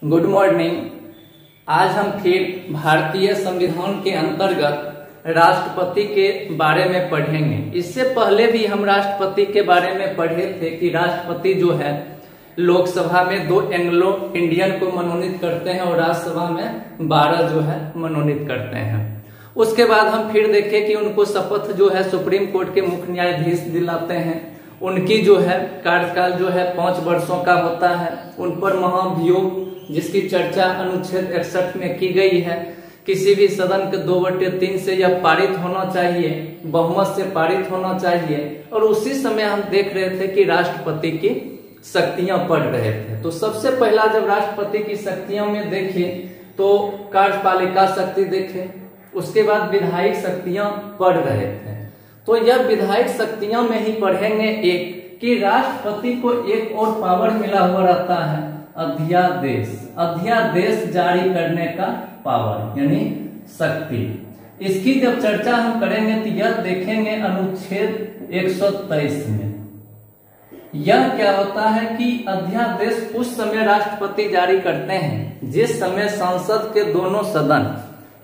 Good morning. आज हम फिर भारतीय संविधान के अंतर्गत राष्ट्रपति के बारे में पढ़ेंगे। इससे पहले भी हम राष्ट्रपति के बारे में पढ़े थे कि राष्ट्रपति जो है लोकसभा में 2 एंग्लो इंडियन को मनोनीत करते हैं और राज्यसभा में 12 जो है मनोनीत करते हैं। उसके बाद हम फिर देखें कि उनको शपथ जो है सुप्रीम कोर्ट के मुख्य न्यायाधीश दिलाते हैं। उनकी जो है कार्यकाल जो है 5 वर्षों का होता है। उन पर महाभियोग जिसकी चर्चा अनुच्छेद 61 में की गई है, किसी भी सदन के 2/3 से यह पारित होना चाहिए, बहुमत से पारित होना चाहिए। और उसी समय हम देख रहे थे कि राष्ट्रपति की शक्तियां पढ़ रहे थे। तो सबसे पहला जब राष्ट्रपति की शक्तियों में देखे तो कार्यपालिका शक्ति देखे, उसके बाद विधायिक शक्तियां पढ़ रहे थे। तो यह विधायिक शक्तियों में ही पढ़ेंगे एक कि राष्ट्रपति को एक और पावर मिला हुआ रहता है, अध्यादेश जारी करने का पावर यानी शक्ति। इसकी जब चर्चा हम करेंगे तो यह देखेंगे अनुच्छेद 123 में। यह क्या होता है कि अध्यादेश उस समय राष्ट्रपति जारी करते हैं जिस समय संसद के दोनों सदन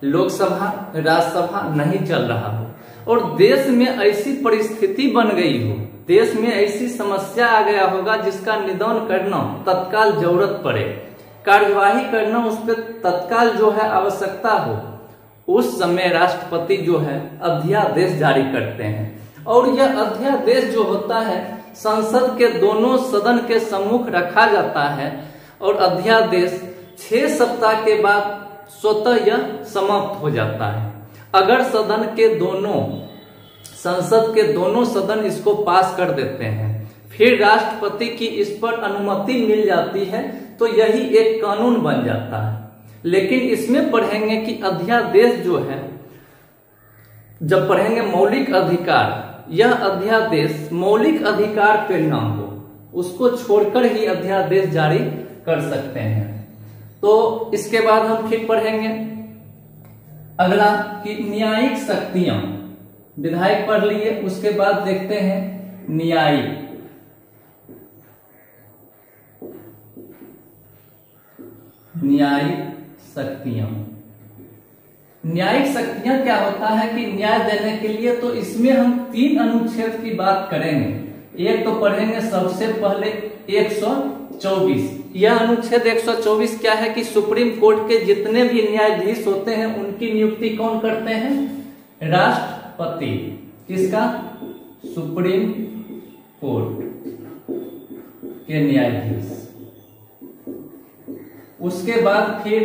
लोकसभा राज्यसभा नहीं चल रहा हो और देश में ऐसी परिस्थिति बन गई हो, देश में ऐसी समस्या आ गया होगा जिसका निदान करना तत्काल जरूरत पड़े, कार्यवाही करना उस पर तत्काल जो है आवश्यकता हो, उस समय राष्ट्रपति जो है अध्यादेश जारी करते हैं। और यह अध्यादेश जो होता है संसद के दोनों सदन के सम्मुख रखा जाता है और अध्यादेश 6 सप्ताह के बाद स्वतः यह समाप्त हो जाता है। अगर संसद के दोनों सदन इसको पास कर देते हैं, फिर राष्ट्रपति की इस पर अनुमति मिल जाती है तो यही एक कानून बन जाता है। लेकिन इसमें पढ़ेंगे कि अध्यादेश जो है, जब पढ़ेंगे मौलिक अधिकार, यह अध्यादेश मौलिक अधिकार पे ना हो, उसको छोड़कर ही अध्यादेश जारी कर सकते हैं। तो इसके बाद हम फिर पढ़ेंगे अगला कि न्यायिक शक्तियां, विधायक पढ़ लिए, उसके बाद देखते हैं न्यायिक। न्यायिक शक्तियां क्या होता है कि न्याय देने के लिए, तो इसमें हम 3 अनुच्छेद की बात करेंगे। एक तो पढ़ेंगे सबसे पहले 124। यह अनुच्छेद 124 क्या है कि सुप्रीम कोर्ट के जितने भी न्यायाधीश होते हैं उनकी नियुक्ति कौन करते हैं? राष्ट्रपति। किसका? सुप्रीम कोर्ट के न्यायाधीश। उसके बाद फिर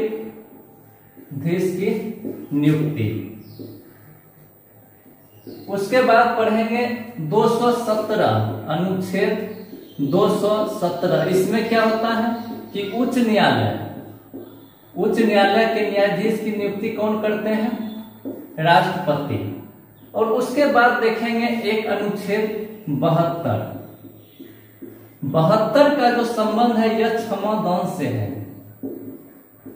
धीश की नियुक्ति। उसके बाद पढ़ेंगे 217 अनुच्छेद 217। इसमें क्या होता है कि उच्च न्यायालय के न्यायाधीश की नियुक्ति कौन करते हैं? राष्ट्रपति। और उसके बाद देखेंगे एक अनुच्छेद 72 का जो संबंध है यह क्षमादान से है।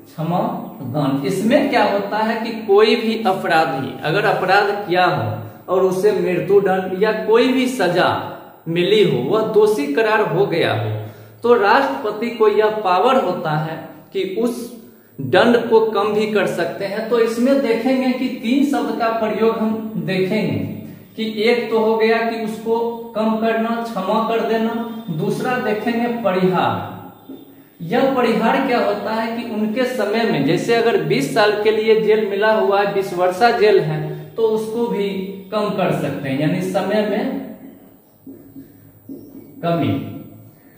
क्षमादान, इसमें क्या होता है कि कोई भी अपराधी अगर अपराध किया हो और उसे मृत्यु दंड या कोई भी सजा मिली हो, वह दोषी करार हो गया हो, तो राष्ट्रपति को यह पावर होता है कि उस दंड को कम भी कर सकते हैं। तो इसमें देखेंगे कि 3 शब्द का प्रयोग हम देखेंगे कि एक तो हो गया कि उसको कम करना, क्षमा कर देना। दूसरा देखेंगे परिहार। यह परिहार क्या होता है कि उनके समय में, जैसे अगर 20 साल के लिए जेल मिला हुआ है, 20 वर्षा जेल है, तो उसको भी कम कर सकते हैं, यानी समय में कमी।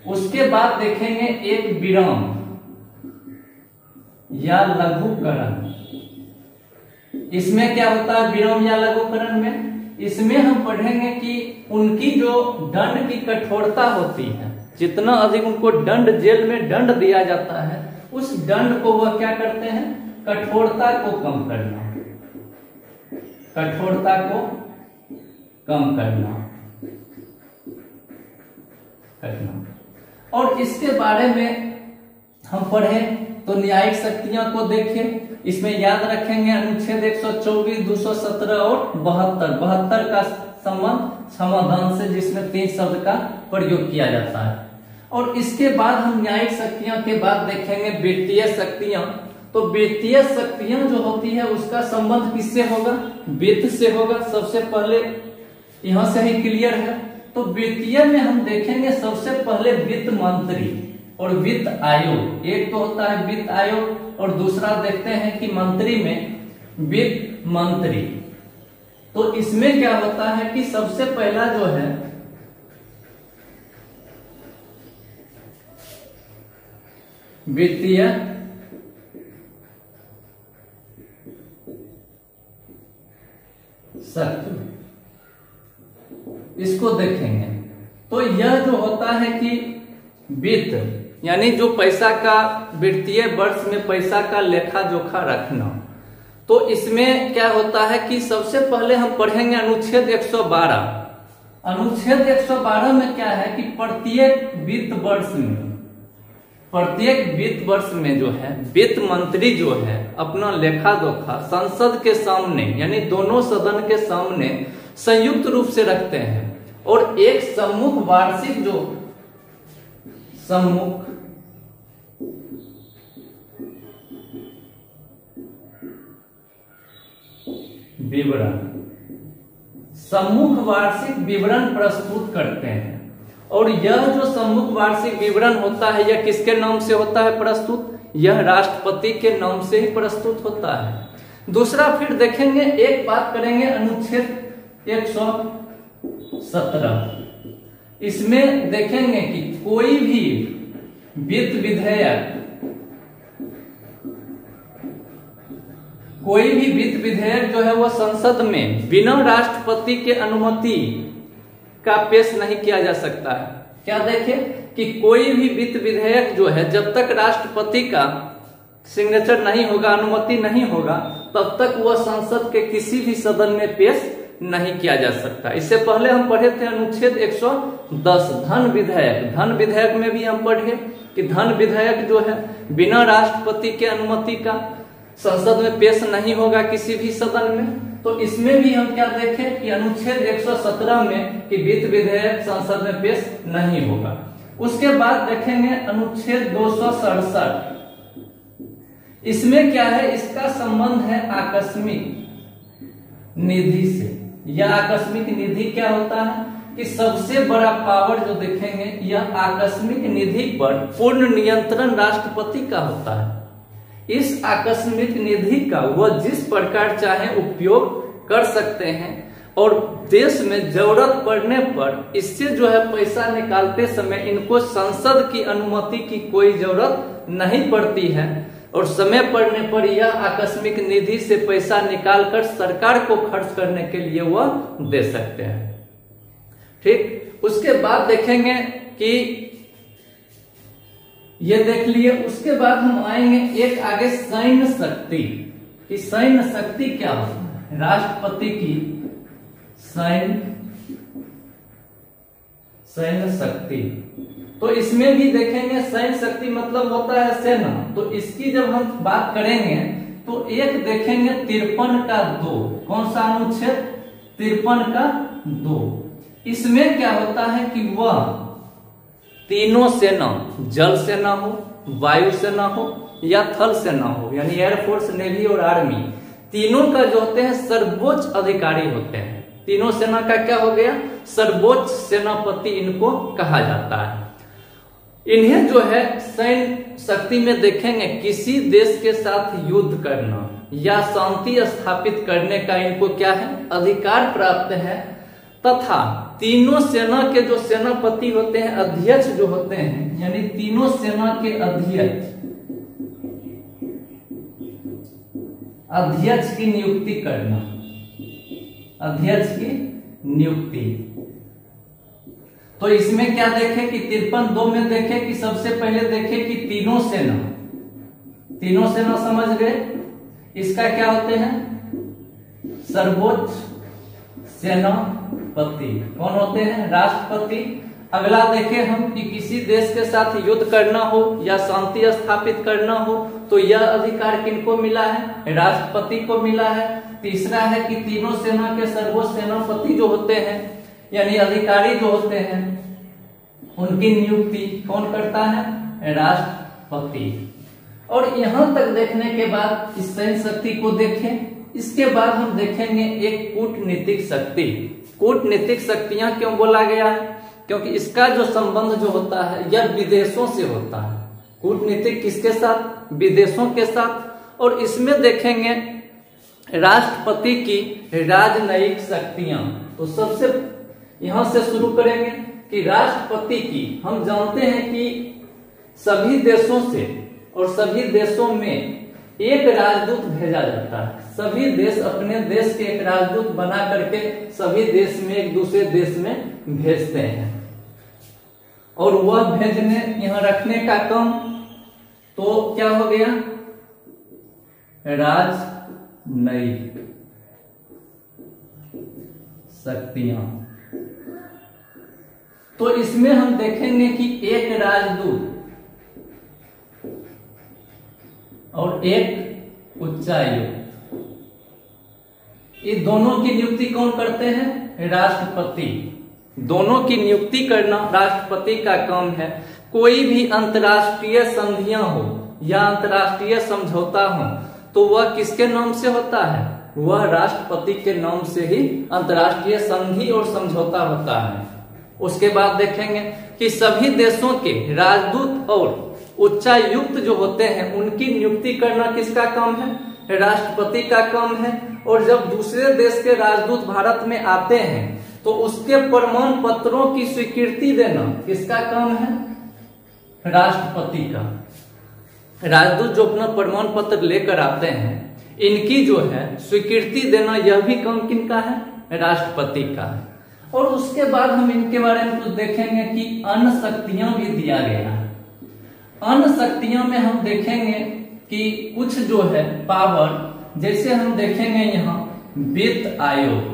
उसके बाद देखेंगे एक विराम या लघुकरण। इसमें क्या होता है विराम या लघुकरण में? इसमें हम पढ़ेंगे कि उनकी जो दंड की कठोरता होती है, जितना अधिक उनको दंड, जेल में दंड दिया जाता है, उस दंड को वह क्या करते हैं? कठोरता को कम करना। कठोरता को कम करना। और इसके बारे में हम पढ़े तो न्यायिक शक्तियों को देखें। इसमें याद रखेंगे अनुच्छेद 124, 217 और 72 का संबंध समाधान से, जिसमें 3 शब्द का प्रयोग किया जाता है। और इसके बाद हम न्यायिक शक्तियां के बाद देखेंगे वित्तीय शक्तियां। तो वित्तीय शक्तियां जो होती है उसका संबंध किससे होगा? वित्त से होगा। सबसे पहले यहां से ही क्लियर है। तो वित्तीय में हम देखेंगे सबसे पहले वित्त मंत्री और वित्त आयोग। एक तो होता है वित्त आयोग और दूसरा देखते हैं कि मंत्री में वित्त मंत्री। तो इसमें क्या होता है कि सबसे पहला जो है वित्तीय शक्ति, इसको देखेंगे। तो यह जो होता है कि वित्त यानी जो पैसा का वित्तीय वर्ष में पैसा का लेखा जोखा रखना। तो इसमें क्या होता है कि सबसे पहले हम पढ़ेंगे अनुच्छेद 112। अनुच्छेद 112 में क्या है कि प्रत्येक वित्त वर्ष में जो है वित्त मंत्री जो है अपना लेखा जोखा संसद के सामने यानी दोनों सदन के सामने संयुक्त रूप से रखते हैं। और एक सम्मुख वार्षिक जो सम्मुख वार्षिक विवरण प्रस्तुत करते हैं। और यह जो सम्मुख वार्षिक विवरण होता है यह किसके नाम से होता है प्रस्तुत? यह राष्ट्रपति के नाम से ही प्रस्तुत होता है। दूसरा फिर देखेंगे, एक बात करेंगे अनुच्छेद 117। इसमें देखेंगे कि कोई भी वित्त विधेयक जो है वह संसद में बिना राष्ट्रपति के अनुमति का पेश नहीं किया जा सकता है। क्या देखें कि कोई भी वित्त विधेयक जो है जब तक राष्ट्रपति का सिग्नेचर नहीं होगा, अनुमति नहीं होगा, तब तक वह संसद के किसी भी सदन में पेश नहीं किया जा सकता। इससे पहले हम पढ़े थे अनुच्छेद 110 धन विधेयक। धन विधेयक में भी हम पढ़े कि धन विधेयक जो है बिना राष्ट्रपति के अनुमति का संसद में पेश नहीं होगा किसी भी सदन में। तो इसमें भी हम क्या देखें कि अनुच्छेद 117 में कि वित्त विधेयक संसद में पेश नहीं होगा। उसके बाद देखेंगे अनुच्छेद 267। इसमें क्या है, इसका संबंध है आकस्मिक निधि से। यह आकस्मिक निधि क्या होता है कि सबसे बड़ा पावर जो देखेंगे यह आकस्मिक निधि पर पूर्ण नियंत्रण राष्ट्रपति का होता है। इस आकस्मिक निधि का वह जिस प्रकार चाहे उपयोग कर सकते हैं और देश में जरूरत पड़ने पर इससे जो है पैसा निकालते समय इनको संसद की अनुमति की कोई जरूरत नहीं पड़ती है और समय पड़ने पर यह आकस्मिक निधि से पैसा निकालकर सरकार को खर्च करने के लिए वह दे सकते हैं। ठीक, उसके बाद देखेंगे कि ये देख लिए। उसके बाद हम आएंगे एक आगे सैन्य शक्ति कि सैन्य शक्ति क्या होती है। राष्ट्रपति की सैन्य शक्ति। तो इसमें भी देखेंगे सैन्य शक्ति मतलब होता है सेना। तो इसकी जब हम बात करेंगे तो एक देखेंगे 53 का 2। कौन सा अनुच्छेद? 53 का 2। इसमें क्या होता है कि वह तीनों सेना, जल सेना हो, वायु सेना हो या थल सेना हो, यानी एयरफोर्स, नेवी और आर्मी, तीनों का जो होते हैं सर्वोच्च अधिकारी होते हैं। तीनों सेना का क्या हो गया? सर्वोच्च सेनापति इनको कहा जाता है। इन्हें जो है सैन्य शक्ति में देखेंगे किसी देश के साथ युद्ध करना या शांति स्थापित करने का इनको क्या है? अधिकार प्राप्त है। तथा तीनों सेना के जो सेनापति होते हैं, अध्यक्ष जो होते हैं, यानी तीनों सेना के अध्यक्ष की नियुक्ति करना। अध्यक्ष की नियुक्ति। तो इसमें क्या देखें कि 53(2) में देखें कि सबसे पहले देखें कि तीनों सेना समझ गए। इसका क्या होते हैं? सर्वोच्च सेनापति। कौन होते हैं? राष्ट्रपति। अगला देखें हम कि किसी देश के साथ युद्ध करना हो या शांति स्थापित करना हो तो यह अधिकार किनको मिला है? राष्ट्रपति को मिला है। तीसरा है कि तीनों सेना के सर्वोच्च सेनापति जो होते हैं यानी अधिकारी जो होते हैं उनकी नियुक्ति कौन करता है? राष्ट्रपति। और यहां तक देखने के बाद इस सैन्य शक्ति को देखें। इसके बाद हम देखेंगे एक कूटनीतिक शक्ति। कूटनीतिक शक्तियां क्यों बोला गया है? क्योंकि इसका जो संबंध जो होता है यह विदेशों से होता है। कूटनीतिक किसके साथ? विदेशों के साथ। और इसमें देखेंगे राष्ट्रपति की राजनयिक शक्तियां। तो सबसे यहां से शुरू करेंगे कि राष्ट्रपति की हम जानते हैं कि सभी देशों से और सभी देशों में एक राजदूत भेजा जाता है। सभी देश अपने देश के एक राजदूत बना करके सभी देश में एक दूसरे देश में भेजते हैं और वह भेजने यहाँ रखने का काम तो क्या हो गया? राजनयिक शक्तियां। तो इसमें हम देखेंगे कि एक राजदूत और एक उच्चायुक्त, ये दोनों की नियुक्ति कौन करते हैं? राष्ट्रपति। दोनों की नियुक्ति करना राष्ट्रपति का काम है। कोई भी अंतर्राष्ट्रीय संधियां हो या अंतर्राष्ट्रीय समझौता हो तो वह किसके नाम से होता है? वह राष्ट्रपति के नाम से ही अंतर्राष्ट्रीय संधि और समझौता होता है। उसके बाद देखेंगे कि सभी देशों के राजदूत और उच्चायुक्त जो होते हैं उनकी नियुक्ति करना किसका काम है? राष्ट्रपति का काम है। और जब दूसरे देश के राजदूत भारत में आते हैं तो उसके प्रमाण पत्रों की स्वीकृति देना किसका काम है? राष्ट्रपति का। राजदूत जो अपना प्रमाण पत्र लेकर आते हैं इनकी जो है स्वीकृति देना यह भी काम किनका है? राष्ट्रपति का है। और उसके बाद हम इनके बारे में कुछ देखेंगे कि अन्य शक्तियां भी दिया गया है। अन्य शक्तियों में हम देखेंगे कि कुछ जो है पावर, जैसे हम देखेंगे यहाँ वित्त आयोग।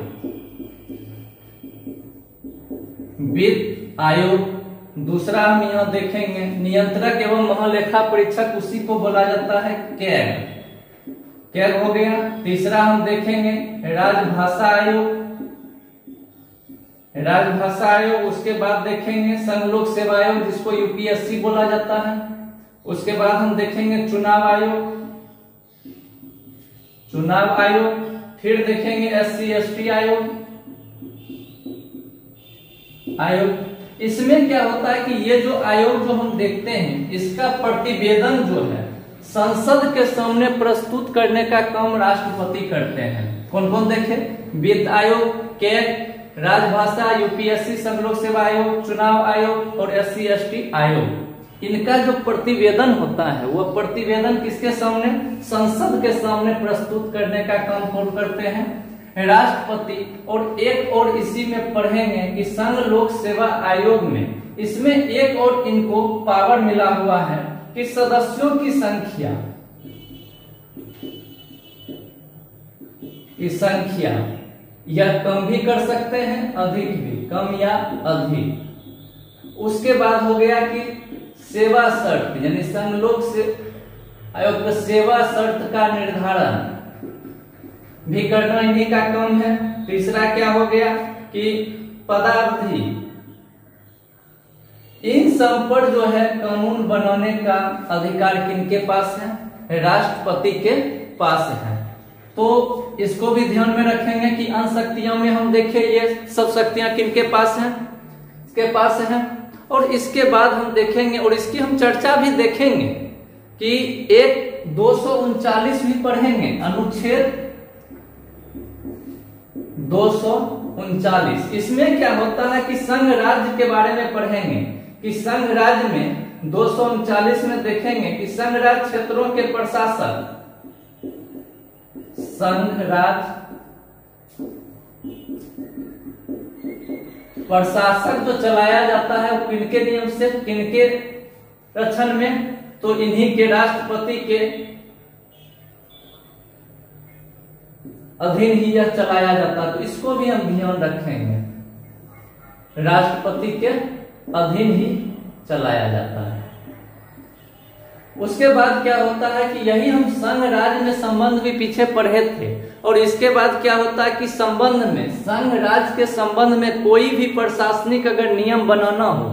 वित्त आयोग। दूसरा हम यहाँ देखेंगे नियंत्रक एवं महालेखा परीक्षक, उसी को बोला जाता है कैग। कैग हो गया। तीसरा हम देखेंगे राजभाषा आयोग। राजभाषा आयोग। उसके बाद देखेंगे संघ लोक सेवा आयोग जिसको यूपीएससी बोला जाता है। उसके बाद हम देखेंगे चुनाव आयोग। चुनाव आयोग। फिर देखेंगे SC/ST आयोग। इसमें क्या होता है कि ये जो आयोग जो हम देखते हैं इसका प्रतिवेदन जो है संसद के सामने प्रस्तुत करने का काम राष्ट्रपति करते हैं। कौन कौन देखे? वित्त आयोग, कैग, राजभाषा, यूपीएससी, संघ लोक सेवा आयोग, चुनाव आयोग और SC/ST आयोग। इनका जो प्रतिवेदन होता है वह प्रतिवेदन किसके सामने? संसद के सामने प्रस्तुत करने का काम कौन करते हैं? राष्ट्रपति। और एक और इसी में पढ़ेंगे कि संघ लोक सेवा आयोग में इसमें एक और इनको पावर मिला हुआ है कि सदस्यों की संख्या यह कम भी कर सकते हैं, अधिक भी, कम या अधिक। उसके बाद हो गया कि सेवा शर्त, यानी संघ लोक से आयोग का सेवा शर्त का निर्धारण भी करना इन्हीं का काम है। तीसरा क्या हो गया कि पदावधि। इन सब पर जो है कानून बनाने का अधिकार किनके पास है? राष्ट्रपति के पास है। तो इसको भी ध्यान में रखेंगे कि अन्य शक्तियों में हम देखें ये सब शक्तियां किनके पास हैं? इसके पास हैं। और इसके बाद हम देखेंगे और इसकी हम चर्चा भी देखेंगे कि एक 239 भी पढ़ेंगे, अनुच्छेद 239। इसमें क्या होता है कि संघ राज्य के बारे में पढ़ेंगे कि संघ राज्य में 239 में देखेंगे कि संघ राज्य क्षेत्रों के प्रशासक, संघ राज्य प्रशासक जो चलाया जाता है वो किनके नियम से, किनके रक्षण में? तो इन्हीं के राष्ट्रपति के अधीन ही यह चलाया जाता है। तो इसको भी हम ध्यान रखेंगे, राष्ट्रपति के अधीन ही चलाया जाता है। उसके बाद क्या होता है कि यही हम संघ राज्य में संबंध भी पीछे पढ़े थे। और इसके बाद क्या होता है कि संबंध में, संघ राज्य के संबंध में कोई भी प्रशासनिक अगर नियम बनाना हो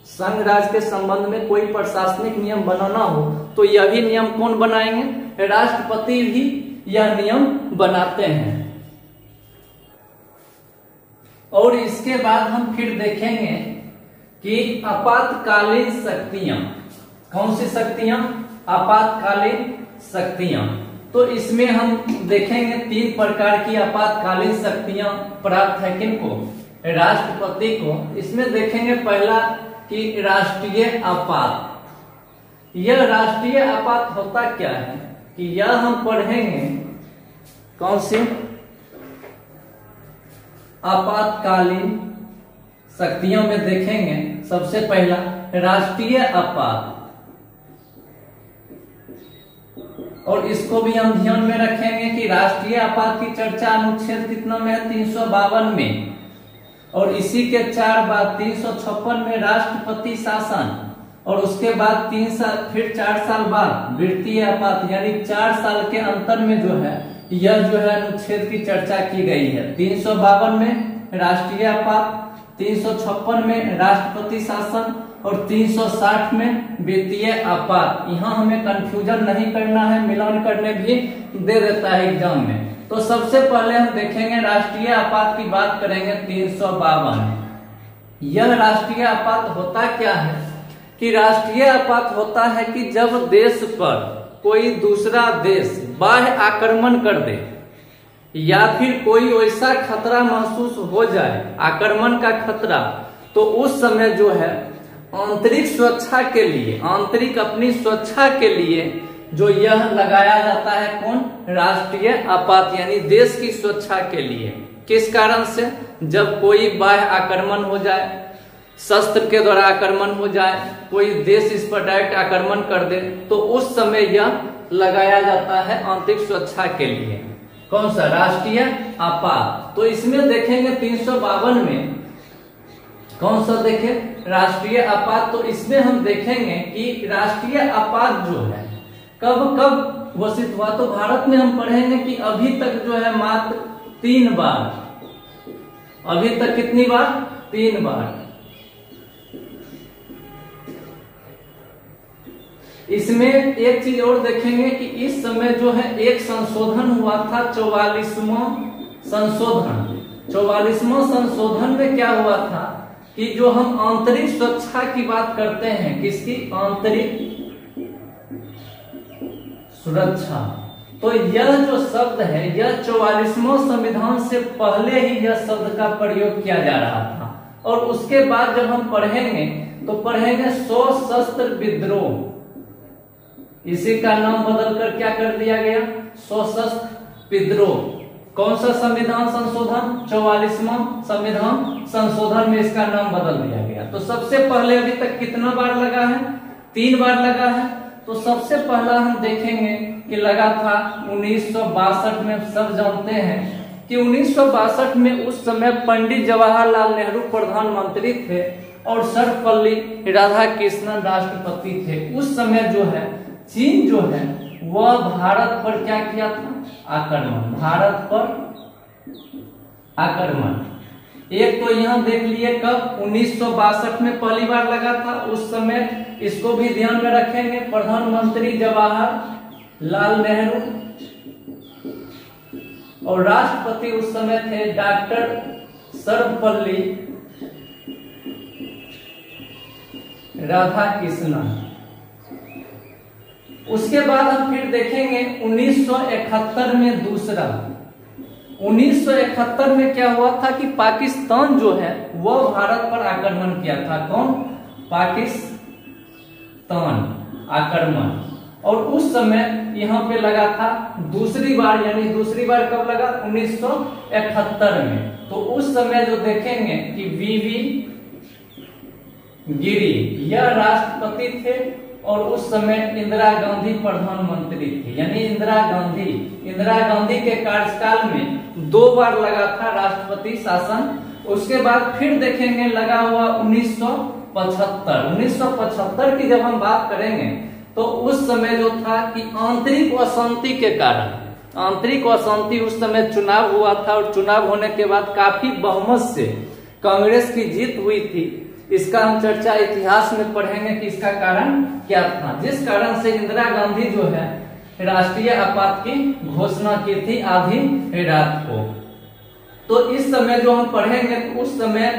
संघ राज्य के संबंध में कोई प्रशासनिक नियम बनाना हो तो यह भी नियम कौन बनाएंगे? राष्ट्रपति भी यह नियम बनाते हैं। और इसके बाद हम फिर देखेंगे कि आपातकालीन शक्तियां, कौन सी शक्तियां? आपातकालीन शक्तियां। तो इसमें हम देखेंगे 3 प्रकार की आपातकालीन शक्तियां प्राप्त है किनको? राष्ट्रपति को। इसमें देखेंगे पहला कि राष्ट्रीय आपात। यह राष्ट्रीय आपात होता क्या है कि यह हम पढ़ेंगे कौन सी? आपातकालीन शक्तियों में देखेंगे सबसे पहला राष्ट्रीय आपात, और इसको भी हम ध्यान में रखेंगे कि राष्ट्रीय आपात की चर्चा अनुच्छेद कितना में है? 352 में। और इसी के 4 बाद 356 में राष्ट्रपति शासन, और उसके बाद 3 साल फिर 4 साल बाद वित्तीय आपात, यानी 4 साल के अंतर में जो है यह जो है अनुच्छेद की चर्चा की गई है। 352 में राष्ट्रीय आपात, 356 में राष्ट्रपति शासन और 360 में वित्तीय आपात। यहाँ हमें कंफ्यूजन नहीं करना है, मिलान करने भी दे देता है एग्जाम में। तो सबसे पहले हम देखेंगे राष्ट्रीय आपात की बात करेंगे 352। यह राष्ट्रीय आपात होता क्या है कि राष्ट्रीय आपात होता है कि जब देश पर कोई दूसरा देश बाह्य आक्रमण कर दे या फिर कोई वैसा खतरा महसूस हो जाए, आक्रमण का खतरा, तो उस समय जो है आंतरिक सुरक्षा के लिए, आंतरिक अपनी सुरक्षा के लिए जो यह लगाया जाता है कौन? राष्ट्रीय आपात, यानी देश की सुरक्षा के लिए। किस कारण से? जब कोई बाह्य आक्रमण हो जाए, शस्त्र के द्वारा आक्रमण हो जाए, कोई देश इस पर डायरेक्ट आक्रमण कर दे, तो उस समय यह लगाया जाता है आंतरिक सुरक्षा के लिए। कौन सा? राष्ट्रीय आपात। तो इसमें देखेंगे 352 में कौन सा देखे? राष्ट्रीय आपात। तो इसमें हम देखेंगे कि राष्ट्रीय आपात जो है कब कब घोषित हुआ। तो भारत में हम पढ़ेंगे कि अभी तक जो है मात्र 3 बार। अभी तक कितनी बार? 3 बार। इसमें एक चीज और देखेंगे कि इस समय जो है एक संशोधन हुआ था, 44वां संशोधन। 44वां संशोधन में क्या हुआ था कि जो हम आंतरिक सुरक्षा की बात करते हैं, किसकी? आंतरिक सुरक्षा। तो यह जो शब्द है यह 44वां संविधान से पहले ही यह शब्द का प्रयोग किया जा रहा था। और उसके बाद जब हम पढ़ेंगे तो पढ़ेंगे सशस्त्र विद्रोह। इसी का नाम बदलकर क्या कर दिया गया? सशस्त्र विद्रोह। कौन सा संविधान संशोधन? 44वां संविधान संशोधन में इसका नाम बदल दिया गया। तो सबसे पहले अभी तक कितना बार लगा है? 3 बार लगा है। तो सबसे पहला हम देखेंगे कि लगा था 1962 में। सब जानते हैं कि 1962 में उस समय पंडित जवाहरलाल नेहरू प्रधानमंत्री थे और सर्वपल्ली राधाकृष्णन राष्ट्रपति थे। उस समय जो है चीन जो है वह भारत पर क्या किया था? आक्रमण। भारत पर आक्रमण। एक तो यहाँ देख लिए कब? 1962 में पहली बार लगा था। उस समय इसको भी ध्यान में रखेंगे, प्रधानमंत्री जवाहरलाल नेहरू और राष्ट्रपति उस समय थे डॉक्टर सर्वपल्ली राधाकृष्णन। उसके बाद हम फिर देखेंगे 1971 में दूसरा। 1971 में क्या हुआ था कि पाकिस्तान जो है वह भारत पर आक्रमण किया था। कौन? पाकिस्तान आक्रमण। और उस समय यहाँ पे लगा था दूसरी बार, यानी दूसरी बार कब लगा? 1971 में। तो उस समय जो देखेंगे कि वीवी गिरी यह राष्ट्रपति थे और उस समय इंदिरा गांधी प्रधानमंत्री थी। यानी इंदिरा गांधी के कार्यकाल में 2 बार लगा था राष्ट्रपति शासन। उसके बाद फिर देखेंगे लगा हुआ 1975 की जब हम बात करेंगे तो उस समय जो था कि आंतरिक अशांति के कारण, आंतरिक अशांति, उस समय चुनाव हुआ था और चुनाव होने के बाद काफी बहुमत से कांग्रेस की जीत हुई थी। इसका हम चर्चा इतिहास में पढ़ेंगे कि इसका कारण क्या था, जिस कारण से इंदिरा गांधी जो है राष्ट्रीय आपात की घोषणा की थी आधी रात को। तो इस समय जो हम पढ़ेंगे तो उस समय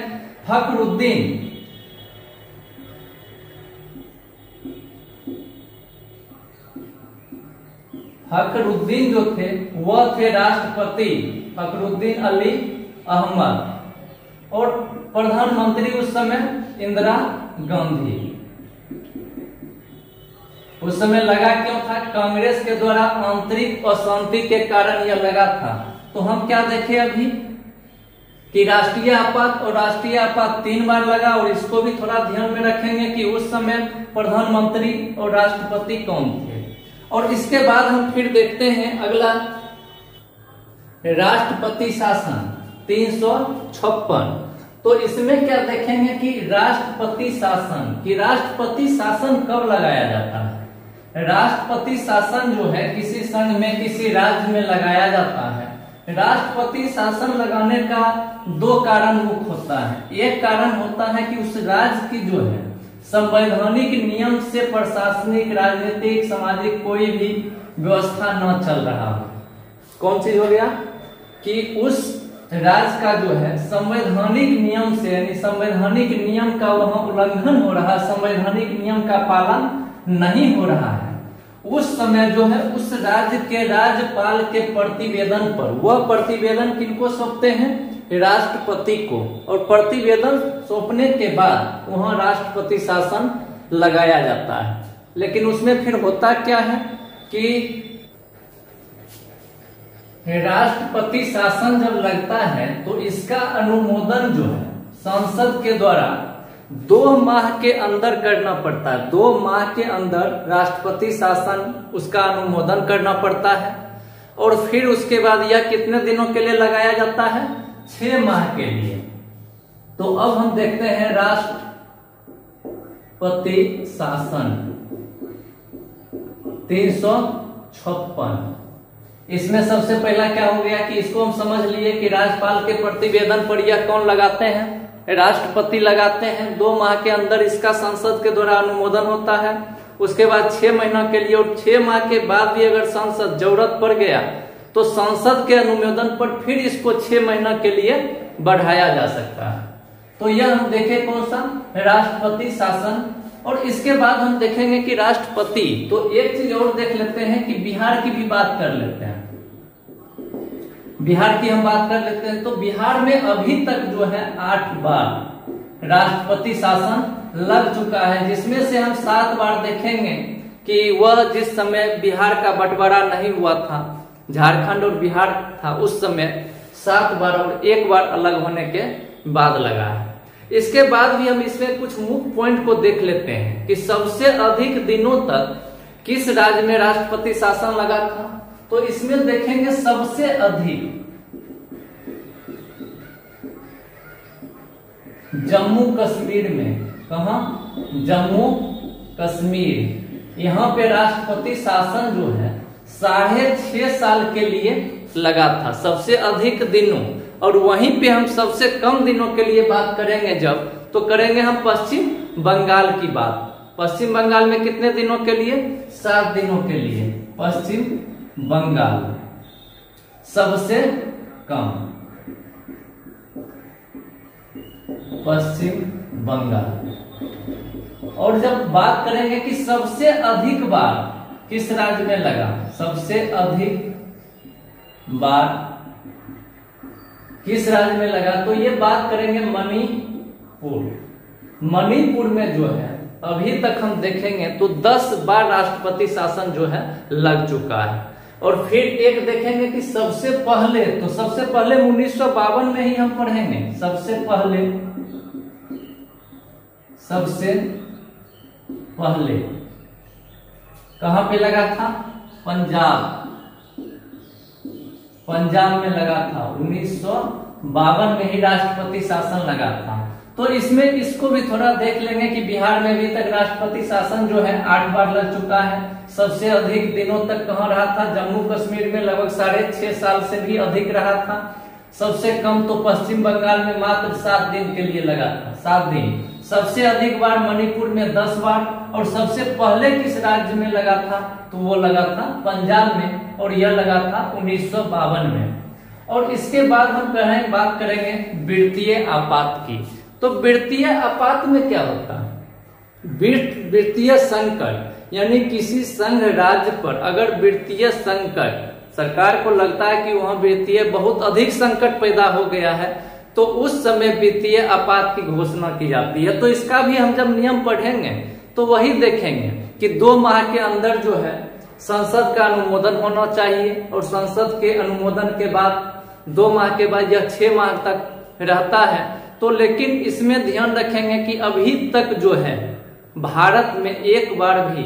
फखरुद्दीन जो थे वह थे राष्ट्रपति फखरुद्दीन अली अहमद और प्रधानमंत्री उस समय इंदिरा गांधी। उस समय लगा क्यों था? कांग्रेस के द्वारा आंतरिक अशांति के कारण यह लगा था। तो हम क्या देखें अभी कि राष्ट्रीय आपात और राष्ट्रीय आपात 3 बार लगा, और इसको भी थोड़ा ध्यान में रखेंगे कि उस समय प्रधानमंत्री और राष्ट्रपति कौन थे। और इसके बाद हम फिर देखते हैं अगला राष्ट्रपति शासन 356। तो इसमें क्या देखेंगे कि राष्ट्रपति शासन कब लगाया जाता है? राष्ट्रपति शासन जो है किसी संघ में किसी राज्य में लगाया जाता है। राष्ट्रपति शासन लगाने का 2 कारण मुख्य होता है। एक कारण होता है कि उस राज्य की जो है संवैधानिक नियम से प्रशासनिक, राजनीतिक, सामाजिक कोई भी व्यवस्था न चल रहा हो। कौन चीज हो गया कि उस राज्य का जो है संवैधानिक नियम से, यानी संवैधानिक नियम का वहां उल्लंघन हो रहा, संवैधानिक नियम का पालन नहीं हो रहा है। उस समय जो है उस राज्य के राज्यपाल के प्रतिवेदन पर, वह प्रतिवेदन किनको सौंपते हैं? राष्ट्रपति को। और प्रतिवेदन सौंपने के बाद वहां राष्ट्रपति शासन लगाया जाता है। लेकिन उसमें फिर होता क्या है कि राष्ट्रपति शासन जब लगता है तो इसका अनुमोदन जो है संसद के द्वारा 2 माह के अंदर करना पड़ता है। 2 माह के अंदर राष्ट्रपति शासन उसका अनुमोदन करना पड़ता है। और फिर उसके बाद यह कितने दिनों के लिए लगाया जाता है? 6 माह के लिए। तो अब हम देखते हैं राष्ट्रपति शासन 356। इसमें सबसे पहला क्या हो गया कि इसको हम समझ लिए कि राज्यपाल के प्रतिवेदन पर यह कौन लगाते हैं? राष्ट्रपति लगाते हैं। 2 माह के अंदर इसका संसद के द्वारा अनुमोदन होता है। उसके बाद 6 महीना के लिए, और 6 माह के बाद भी अगर संसद जरूरत पड़ गया तो संसद के अनुमोदन पर फिर इसको 6 महीना के लिए बढ़ाया जा सकता है। तो यह हम देखें कौन सा? राष्ट्रपति शासन। और इसके बाद हम देखेंगे कि राष्ट्रपति, तो एक चीज और देख लेते हैं कि बिहार की भी बात कर लेते हैं। बिहार की हम बात कर लेते हैं। तो बिहार में अभी तक जो है 8 बार राष्ट्रपति शासन लग चुका है, जिसमें से हम 7 बार देखेंगे कि वह जिस समय बिहार का बंटवारा नहीं हुआ था, झारखंड और बिहार था, उस समय 7 बार और 1 बार अलग होने के बाद लगा है। इसके बाद भी हम इसमें कुछ मुख्य पॉइंट को देख लेते हैं कि सबसे अधिक दिनों तक किस राज्य में राष्ट्रपति शासन लगा था। तो इसमें देखेंगे सबसे अधिक जम्मू कश्मीर में। कहा? जम्मू कश्मीर। यहाँ पे राष्ट्रपति शासन जो है 6.5 साल के लिए लगा था, सबसे अधिक दिनों। और वहीं पे हम सबसे कम दिनों के लिए बात करेंगे जब, तो करेंगे हम पश्चिम बंगाल की बात। पश्चिम बंगाल में कितने दिनों के लिए? 7 दिनों के लिए पश्चिम बंगाल सबसे कम। पश्चिम बंगाल। और जब बात करेंगे कि सबसे अधिक बार किस राज्य में लगा, सबसे अधिक बार किस राज्य में लगा, तो ये बात करेंगे मणिपुर। मणिपुर में जो है अभी तक हम देखेंगे तो 10 बार राष्ट्रपति शासन जो है लग चुका है। और फिर एक देखेंगे कि सबसे पहले, तो सबसे पहले 1952 में ही हम पढ़ेंगे। सबसे पहले कहां पे लगा था? पंजाब में लगा था। 1952 में ही राष्ट्रपति शासन लगा था। तो इसमें इसको भी थोड़ा देख लेंगे कि बिहार में अभी तक राष्ट्रपति शासन जो है 8 बार लग चुका है। सबसे अधिक दिनों तक कहां रहा था? जम्मू कश्मीर में लगभग 6.5 साल से भी अधिक रहा था। सबसे कम तो पश्चिम बंगाल में मात्र 7 दिन के लिए लगा था, 7 दिन। सबसे अधिक बार मणिपुर में 10 बार, और सबसे पहले किस राज्य में लगा था, तो वो लगा था पंजाब में, और यह लगा था 1952 में। और इसके बाद हम बात करेंगे वित्तीय आपात की। तो वित्तीय आपात में क्या होता है? वित्तीय संकट, यानी किसी संघ राज्य पर अगर वित्तीय संकट, सरकार को लगता है कि वहां वित्तीय बहुत अधिक संकट पैदा हो गया है, तो उस समय वित्तीय आपात की घोषणा की जाती है। तो इसका भी हम जब नियम पढ़ेंगे तो वही देखेंगे कि 2 माह के अंदर जो है संसद का अनुमोदन होना चाहिए, और संसद के अनुमोदन के बाद 2 माह के बाद यह 6 माह तक रहता है। तो लेकिन इसमें ध्यान रखेंगे कि अभी तक जो है भारत में एक बार भी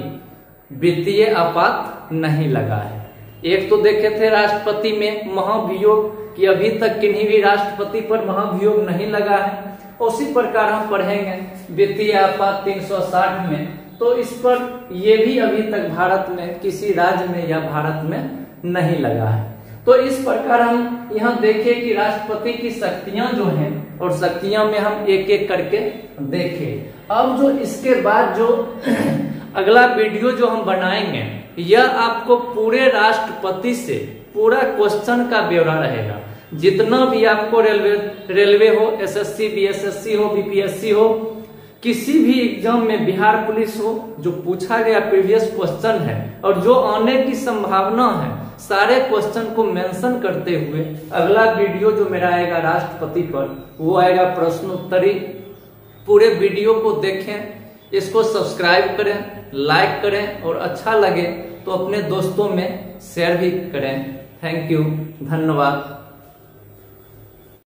वित्तीय आपात नहीं लगा है। एक तो देखे थे राष्ट्रपति में महाभियोग, कि अभी तक किन्हीं भी राष्ट्रपति पर महाभियोग नहीं लगा है। उसी प्रकार हम पढ़ेंगे वित्तीय आपात 360 में, तो इस पर ये भी अभी तक भारत में किसी राज्य में या भारत में नहीं लगा है। तो इस प्रकार हम यहाँ देखें कि राष्ट्रपति की शक्तियां जो हैं, और शक्तियां में हम एक एक करके देखें। अब जो इसके बाद जो अगला वीडियो जो हम बनाएंगे, यह आपको पूरे राष्ट्रपति से पूरा क्वेश्चन का ब्यौरा रहेगा। जितना भी आपको रेलवे हो, एसएससी, बीएसएससी हो, बीपीएससी हो, किसी भी एग्जाम में, बिहार पुलिस हो, जो पूछा गया प्रीवियस क्वेश्चन है और जो आने की संभावना है, सारे क्वेश्चन को मेंशन करते हुए अगला वीडियो जो मेरा आएगा राष्ट्रपति पर, वो आएगा प्रश्नोत्तरी। पूरे वीडियो को देखें, इसको सब्सक्राइब करें, लाइक करें, और अच्छा लगे तो अपने दोस्तों में शेयर भी करें। थैंक यू, धन्यवाद।